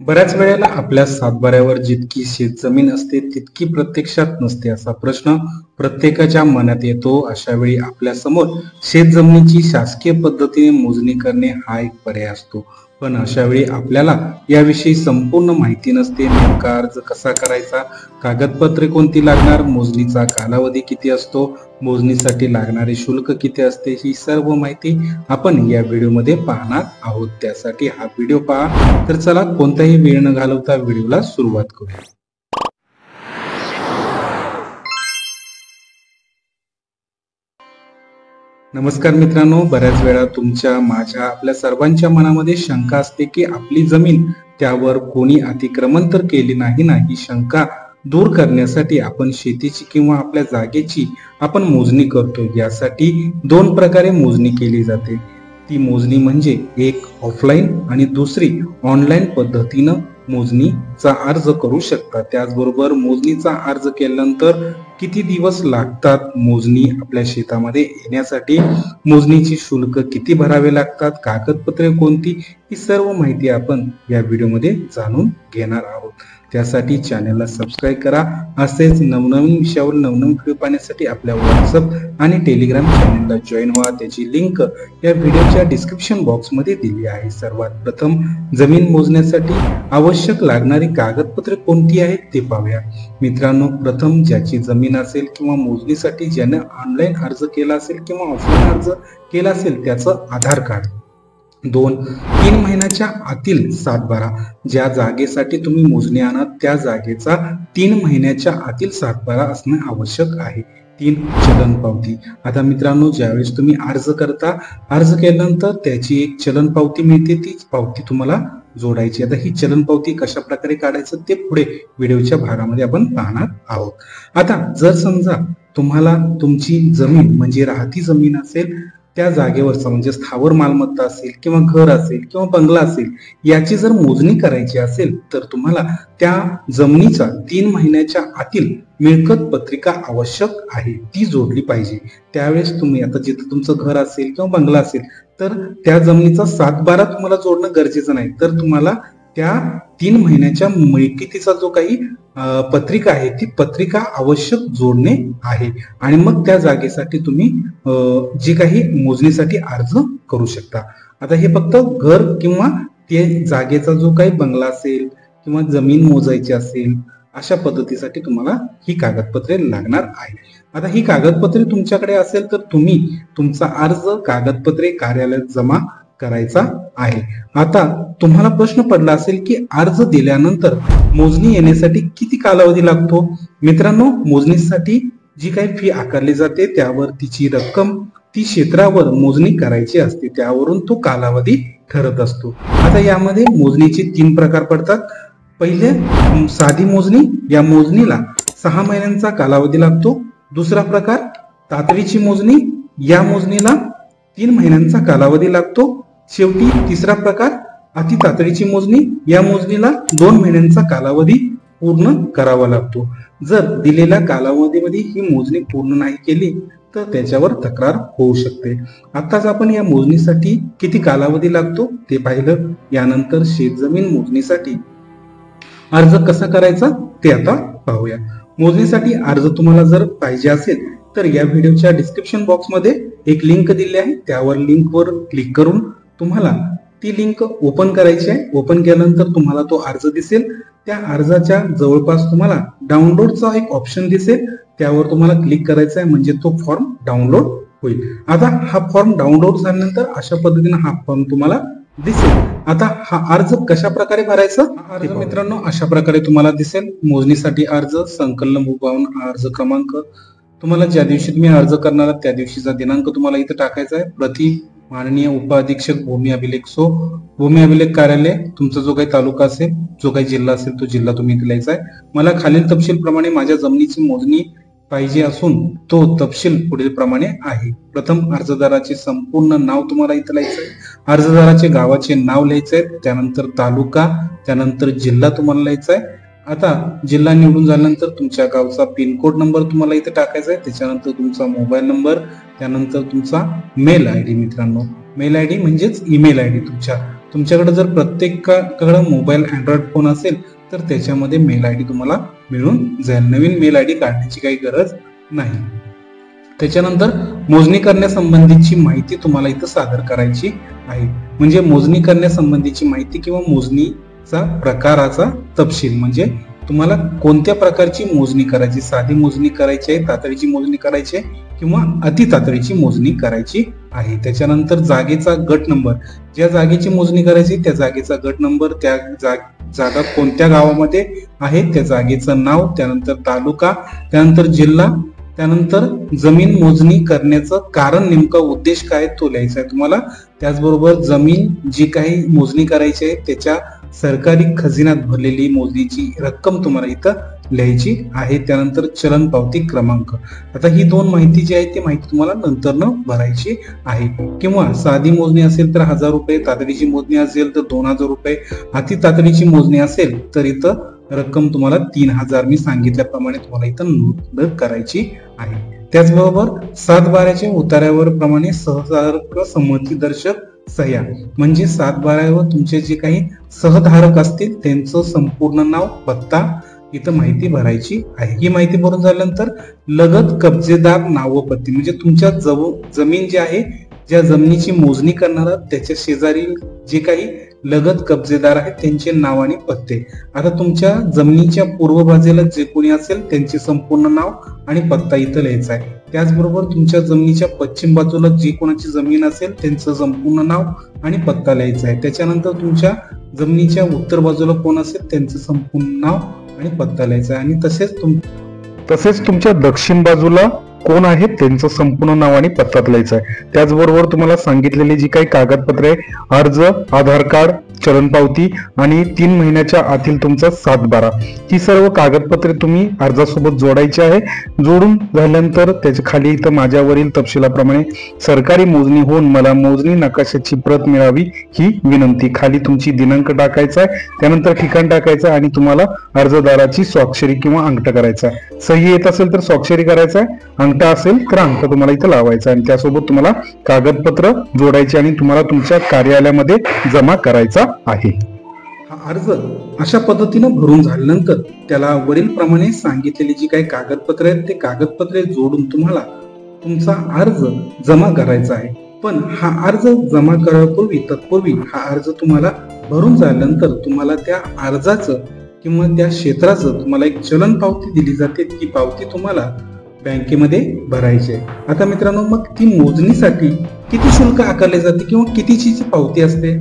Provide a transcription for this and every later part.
बऱ्याच वेळेला आपल्या सातबाऱ्यावर जितकी शेतजमीन असते तितकी प्रत्यक्षात नसते असा प्रश्न प्रत्येकाच्या मनात येतो. अशा वेळी आपल्या समोर शेतजमिनीची शासकीय पद्धतीने मोजणी करणे हा एक पर्याय असतो. पण अशा वेळी आपल्याला याविषयी संपूर्ण माहिती नसते. नेमका अर्ज कसा करायचा, कागदपत्रे कोणती लागणार, मोजणीचा कालावधी किती असतो, मोजणीसाठी लागणारे शुल्क किती असते, ही सर्व माहिती आपण या व्हिडिओमध्ये पाहणार आहोत. त्यासाठी हा व्हिडिओ पहा. तर चला कोणताही वेळ न घालवता व्हिडिओला सुरुवात करूया. नमस्कार मित्रांनो, बऱ्याच वेळा तुमच्या माझ्या आपल्या सर्वांच्या मनामध्ये शंका असते की आपली जमीन त्यावर कोणी अतिक्रमण तर केली नाही ना. ही शंका दूर करण्यासाठी आपण शेतीची किंवा आपल्या जागेची आपण मोजणी करतो. यासाठी दोन प्रकारे मोजणी केली जाते. ती मोजणी म्हणजे एक ऑफलाईन आणि दुसरी ऑनलाईन पद्धतीनं मोजणीचा अर्ज करू शकता. त्याचबरोबर मोजणीचा अर्ज केल्यानंतर किती दिवस लागतात मोजणी आपल्या शेतामध्ये येण्यासाठी, मोजणीची शुल्क किती भरावे लागतात, कागदपत्रे कोणती, ही सर्व माहिती आपण या व्हिडिओमध्ये जाणून घेणार आहोत. त्यासाठी चॅनलला सबस्क्राईब करा. असेच नवनवीन विषयावर नवनवीन व्हिडिओ पाहण्यासाठी आपल्या व्हॉट्सअप आणि टेलिग्राम चॅनलला जॉईन व्हा. त्याची लिंक या व्हिडिओच्या डिस्क्रिप्शन बॉक्समध्ये दिली आहे. सर्वात प्रथम जमीन मोजण्यासाठी आवश्यक लागणारी कागदपत्रे कोणती आहेत ते पाहूया. मित्रांनो, प्रथम ज्याची जमीन असेल किंवा मोजणीसाठी ज्याने ऑनलाईन अर्ज केला असेल किंवा ऑफलाईन अर्ज केला असेल त्याचं आधार कार्ड. 2-3 महिन्याच्या आतील सातबारा. ज्या जागेसाठी तुम्ही मोजणी आणत त्या जागेचा 3 महिन्याच्या आतील सातबारा असणे आवश्यक आहे. 3 चलन पावती. आता मित्रांनो, ज्यावेळेस तुम्ही अर्ज करता, अर्ज केल्यानंतर त्याची एक चलन पावती मिळते. ती पावती तुम्हाला जोडायची. आता ही चलन पावती कशा प्रकारे काढायचं ते पुढे व्हिडिओच्या भागामध्ये आपण पाहणार आहोत. आता जर समजा तुम्हाला तुमची जमीन म्हणजे राहती जमीन असेल, त्या जागेवरचा म्हणजे स्थावर मालमत्ता असेल किंवा घर असेल किंवा बंगला असेल, याची जर मोजणी करायची असेल तर तुम्हाला त्या जमिनीचा 3 महिन्याच्या आतील मिळकत पत्रिका आवश्यक आहे, ती जोडली पाहिजे. त्यावेळेस तुम्ही आता जिथं तुमचं घर असेल किंवा बंगला असेल तर त्या जमिनीचा सातबारा तुम्हाला जोडणं गरजेचं नाही. तर तुम्हाला त्या 3 महिन्याच्या मिळकतीचा जो काही पत्रिका आहे ती पत्रिका आवश्यक जोडणे आहे. आणि मग त्या जागेसाठी तुम्ही जे काही मोजणीसाठी अर्ज करू शकता. आता हे फक्त घर किंवा ते जागेचा जो काही बंगला असेल किंवा जमीन मोजायची असेल अशा पद्धतीसाठी तुम्हाला ही कागदपत्रे लागणार आहे. आता ही कागदपत्रे तुमच्याकडे असेल तर तुम्ही तुमचा अर्ज कागदपत्रे कार्यालयात जमा करायचा आहे. आता तुम्हाला प्रश्न पडला असेल की अर्ज दिल्यानंतर मोजणी येण्यासाठी किती कालावधी लागतो. मित्रांनो, मोजणीसाठी जी काही फी आकारली जाते त्यावर तिची रक्कम ती क्षेत्रावर मोजणी करायची असते, त्यावरून तो कालावधी ठरत असतो. आता यामध्ये मोजणीचे 3 प्रकार पडतात. पहिले साधी मोजणी. या मोजणीला 6 महिन्यांचा कालावधी लागतो. दुसरा प्रकार तातडीची मोजणी. या मोजणीला 3 महिन्यांचा कालावधी लागतो. शेवटी तिसरा प्रकार अति तातडीची मोजणी. या मोजणीला 2 महिन्यांचा कालावधी पूर्ण करावा लागतो. जर दिलेल्या कालावधीमध्ये ही मोजणी पूर्ण नाही केली तर त्याच्यावर तक्रार होऊ शकते. आताच आपण या मोजणीसाठी किती कालावधी लागतो ते पाहिलं. यानंतर शेतजमीन मोजणीसाठी अर्ज कसा करायचा ते आता पाहूया. मोजणीसाठी अर्ज तुम्हाला जर पाहिजे असेल तर या व्हिडिओच्या डिस्क्रिप्शन बॉक्समध्ये एक लिंक दिली आहे. त्यावर लिंकवर क्लिक करून तुम्हाला ती लिंक ओपन करायची आहे. ओपन केल्यानंतर तुम्हाला तो अर्ज दिसेल. त्या अर्जाच्या जवळपास तुम्हाला डाउनलोडचा एक ऑप्शन दिसेल. त्यावर तुम्हाला क्लिक करायचं आहे म्हणजे तो फॉर्म डाउनलोड होईल. आता हा फॉर्म डाउनलोड झाल्यानंतर अशा पद्धतीने हा फॉर्म तुम्हाला दिसेल. आता हा अर्ज कशा प्रकारे भरायचा, अर्ज मित्रांनो अशा प्रकारे तुम्हाला दिसेल. मोजणीसाठी अर्ज, संकलन विभाग, अर्ज क्रमांक, तुम्हाला ज्या दिवशी तुम्ही अर्ज करणार त्या दिवशीचा दिनांक तुम्हाला इथं टाकायचा आहे. प्रति माननीय उपाधीक्षक भूमी अभिलेख. भूमी अभिलेख कार्यालय तुमचा जो काही तालुका असेल, जो काही जिल्हा असेल तो जिल्हा तुम्ही इथे लिहायचा आहे. मला खालील तपशील प्रमाणे माझ्या जमिनीची मोजणी पाहिजे असून तो तपशील पुढील प्रमाणे आहे. प्रथम अर्जदाराचे संपूर्ण नाव तुम्हाला इथे लिहायचं आहे. अर्जदाराचे गावाचे नाव लिहायचं आहे. त्यानंतर तालुका, त्यानंतर जिल्हा तुम्हाला लिहायचा आहे. आता जिल्हा निवडून झाल्यानंतर तुमच्या गावचा पिनकोड नंबर तुम्हाला इथे टाकायचा आहे. त्याच्यानंतर तुमचा मोबाईल नंबर, त्यानंतर तुमचा मेल आयडी. मित्रांनो, मेल आयडी म्हणजेच ईमेल आयडी तुमच्या तुमच्याकडे जर प्रत्येकाकडे मोबाईल अँड्रॉइड फोन असेल तर त्याच्यामध्ये मेल आय डी तुम्हाला मिळून जाईल. नवीन मेल आय डी काढण्याची काही गरज नाही. त्याच्यानंतर मोजणी करण्यासंबंधीची माहिती तुम्हाला इथं सादर करायची आहे. म्हणजे मोजणी करण्यासंबंधीची माहिती किंवा मोजणीचा प्रकाराचा तपशील, म्हणजे तुम्हाला कोणत्या प्रकारची मोजणी करायची, साधी मोजणी करायची आहे, तातडीची मोजणी करायची आहे किंवा अति तातडीची मोजणी करायची आहे. त्याच्यानंतर जागेचा गट नंबर, ज्या जागेची मोजणी करायची त्या जागेचा गट नंबर, त्या जागा कोणत्या गावामध्ये आहे त्या जागेचं नाव, त्यानंतर तालुका, त्यानंतर जिल्हा, त्यानंतर जमीन मोजणी करण्याचं कारण, नेमका उद्देश काय तो लिहायचा आहे तुम्हाला. त्याचबरोबर जमीन जी काही मोजणी करायची आहे त्याच्या सरकारी खजिन्यात भरलेली मोजणीची रक्कम तुम्हाला इथं लिहायची आहे. त्यानंतर चलन पावती क्रमांक. आता ही दोन माहिती जी आहे ती माहिती तुम्हाला नंतर भरायची आहे. किंवा साधी मोजणी असेल तर 1000 रुपये, तातडीची मोजणी असेल तर 2000 रुपये, अति तातडीची मोजणी असेल तर इथं रक्कम तुम्हाला 3000 मी सांगितल्याप्रमाणे तुम्हाला इथं नोंद करायची आहे. त्याचबरोबर 7/12च्या उतार्यावर प्रमाणे सहधारक संमतीदर्शक सह्या, म्हणजे 7/12वर तुमचे जे काही सहधारक असतील त्यांचं संपूर्ण नाव, पत्ता इथं माहिती भरायची आहे. ही माहिती भरून झाल्यानंतर लगत कब्जेदार नाव व पत्ते, म्हणजे तुमच्या जमीन जी आहे, ज्या जमिनीची मोजणी करणार त्याच्या शेजारी जे काही लगत कब्जेदार आहेत त्यांचे नाव आणि पत्ते. आता तुमच्या जमिनीच्या पूर्व बाजूला जे कोणी असेल त्यांचे संपूर्ण नाव आणि पत्ता इथं लिहायचा आहे. त्याचबरोबर तुमच्या जमिनीच्या पश्चिम बाजूला जी कोणाची जमीन असेल त्यांचं संपूर्ण नाव आणि पत्ता लिहायचा आहे. त्याच्यानंतर तुमच्या जमिनीच्या उत्तर बाजूला कोण असेल त्यांचं संपूर्ण नाव आणि पत्ता लिहायचा आहे. आणि तसेच तुमच्या दक्षिण बाजूला कोण आहेत त्यांचं संपूर्ण नाव आणि पत्ता लिहायचा आहे. त्याचबरोबर तुम्हाला सांगितलेली जी काही कागदपत्रे, अर्ज, आधार कार्ड, चलन पावती आणि 3 महिन्याच्या आतील तुमचा 7/12, ही सर्व कागदपत्रे तुम्ही अर्जासोबत जोडायची आहे. जोडून झाल्यानंतर त्याच्या खाली इथं माझ्यावरील तपशिलाप्रमाणे सरकारी मोजणी होऊन मला मोजणी नकाशाची प्रत मिळावी ही विनंती, खाली तुमची दिनांक टाकायचा आहे, त्यानंतर ठिकाण टाकायचं आणि तुम्हाला अर्जदाराची स्वाक्षरी किंवा अंगठा करायचा आहे. सही येत असेल तर स्वाक्षरी करायचा आहे, अंगठा असेल तर अंगठा तुम्हाला इथं लावायचा आणि त्यासोबत तुम्हाला कागदपत्र जोडायचे आणि तुम्हाला तुमच्या कार्यालयामध्ये जमा करायचा आहे. हा अर्ज अशा पद्धतीनं भरून झाल्यानंतर त्याला वरील प्रमाणे सांगितलेली जी काही कागदपत्रे आहेत ते कागदपत्रे जोडून तुम्हाला तुमचा अर्ज जमा करायचा आहे. पण हा अर्ज जमा करण्यापूर्वी तत्पूर्वी हा अर्ज तुम्हाला भरून झाल्यानंतर तुम्हाला त्या अर्जाचं किंवा त्या क्षेत्राचं तुम्हाला एक चलन पावती दिली जाते. ती पावती तुम्हाला बँकेमध्ये भरायची आहे. आता मित्रांनो, मग ती मोजणीसाठी किती शुल्क आकारले जाते किंवा कितीची पावती असते,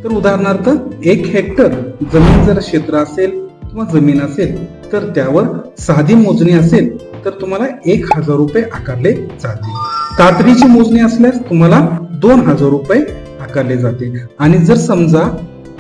तर उदाहरणार्थ 1 हेक्टर जमीन जर क्षेत्र असेल किंवा जमीन असेल तर त्यावर साधी मोजणी असेल तर तुम्हाला 1000 रुपये आकारले जाते. तातडीची मोजणी असल्यास तुम्हाला 2000 रुपये आकारले जाते आणि जर समजा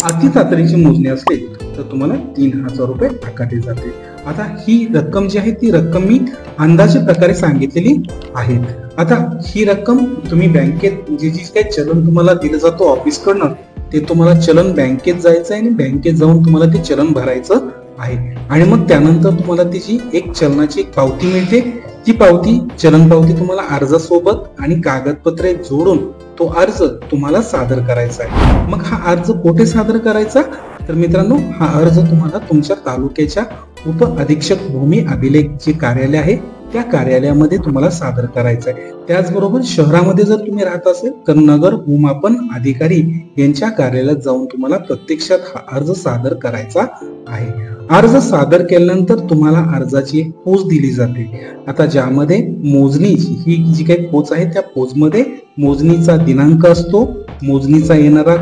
अति तातडीची मोजणी असेल तर तुम्हाला 3000 रुपये आकारले जाते. आता ही रक्कम जी आहे ती रक्कम मी अंदाजे प्रकारे सांगितलेली आहे. आता ही रक्कम तुम्ही बँकेत जी काही चलन तुम्हाला दिलं जातं ऑफिसकडनं ते तुम्हाला चलन बँकेत जायचं आहे आणि बँकेत जाऊन तुम्हाला ते चलन भरायचं आहे आणि मग त्यानंतर तुम्हाला त्याची एक चलनाची एक पावती मिळते. ती पावती, चलन पावती तुम्हाला अर्जासोबत आणि कागदपत्रे जोडून तो अर्ज तुम्हाला सादर करायचा आहे. मग हा अर्ज कुठे सादर करायचा, तर मित्रांनो हा अर्ज तुम्हाला तुमच्या तालुक्याच्या उप अधीक्षक भूमी अभिलेख जे कार्यालय आहे त्या कार्यालयामध्ये तुम्हाला सादर करायचं आहे. त्याचबरोबर शहरामध्ये जर तुम्ही राहत असेल तर नगर भूमापन अधिकारी यांच्या कार्यालयात जाऊन तुम्हाला प्रत्यक्षात हा अर्ज सादर करायचा आहे. अर्ज सादर केल्यानंतर तुम्हाला अर्जाची एक पोच दिली जाते. आता ज्यामध्ये मोजणीची ही जी काही पोच आहे त्या पोचमध्ये मोजणीचा दिनांक असतो, मोजणीचा येणारा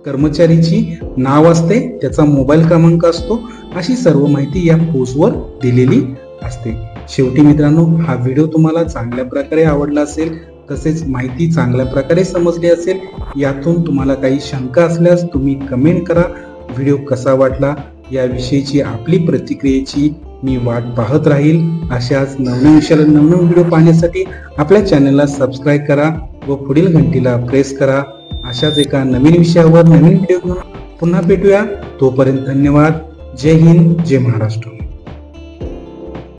कर्मचारीची नाव असते, त्याचा मोबाईल क्रमांक असतो, अशी सर्व माहिती या पोचवर दिलेली असते. शेवटी मित्रांनो, हा व्हिडिओ तुम्हाला चांगल्या प्रकारे आवडला असेल, तसेच माहिती चांगल्या प्रकारे समजली असेल. यातून तुम्हाला काही शंका असल्यास तुम्ही कमेंट करा. व्हिडिओ कसा वाटला याविषयीची आपली प्रतिक्रियेची मी वाट पाहत राहील. अशाच नवनवीन व्हिडिओ पाहण्यासाठी आपल्या चॅनलला सबस्क्राईब करा व पुढील घंटीला प्रेस करा. अशाच एका नवीन विषयावर नवीन व्हिडिओ घेऊन पुन्हा भेटूया. तोपर्यंत धन्यवाद. जय हिंद, जय महाराष्ट्र.